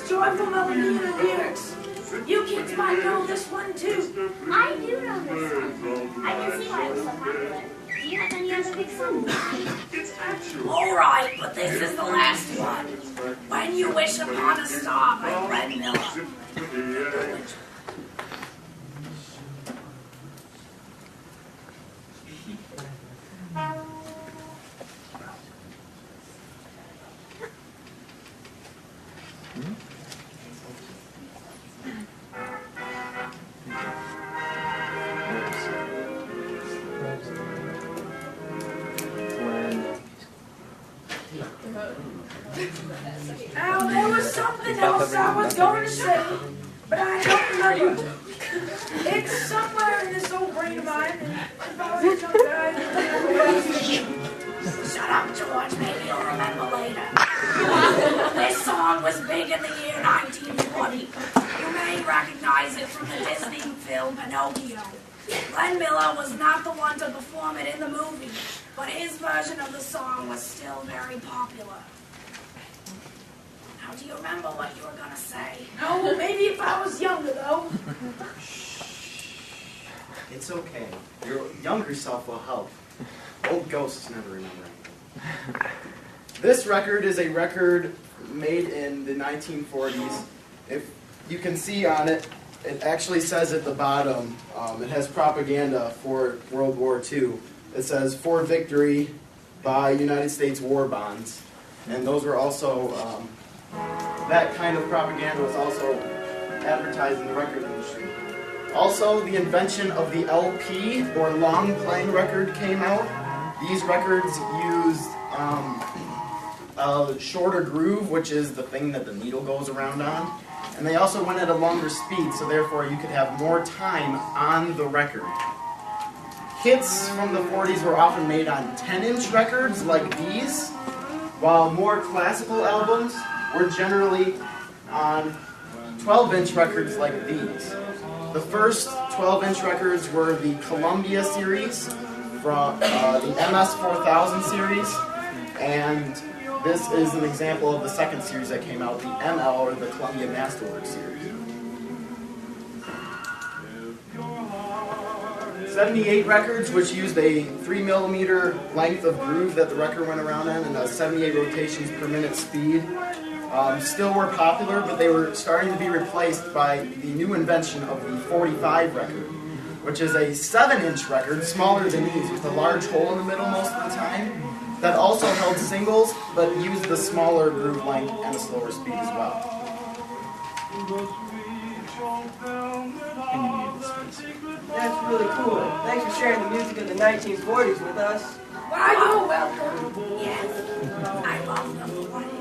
Joyful Melody and the lyrics. You kids might know this one too. I do know this one. I can see why it was so popular. Do you have any other big songs? Alright, but this is the last one. When You Wish Upon a Star by Glenn Miller. Now, there was something else I was going to say, but I don't remember. It's somewhere in this old brain of mine, and if I was a young guy, shut up, George. Maybe you'll remember later. This song was big in the year 1940. You may recognize it from the Disney film Pinocchio. Glenn Miller was not the one to perform it in the movie, but his version of the song was still very popular. Now, do you remember what you were going to say? No, maybe if I was younger, though. It's okay. Your younger self will help. Old ghosts never remember anything. This record is a record made in the 1940s. If you can see on it, it actually says at the bottom, it has propaganda for World War II. It says, "For Victory" by United States War Bonds. And those were also, that kind of propaganda was also advertised in the record industry. Also, the invention of the LP, or long playing record, came out. These records used a shorter groove, which is the thing that the needle goes around on. And they also went at a longer speed, so therefore you could have more time on the record. Hits from the 40s were often made on 10-inch records like these, while more classical albums were generally on 12-inch records like these. The first 12-inch records were the Columbia series, from the MS-4000 series, and this is an example of the second series that came out, the ML, or the Columbia Masterwork series. 78 records, which used a 3mm length of groove that the record went around in, and a 78 rotations per minute speed, still were popular, but they were starting to be replaced by the new invention of the 45 record, which is a 7-inch record, smaller than these, with a large hole in the middle most of the time, that also held singles, but used the smaller groove length and a slower speed as well. That's really cool. Thanks for sharing the music of the 1940s with us. Why, you're welcome. Yes, I love them.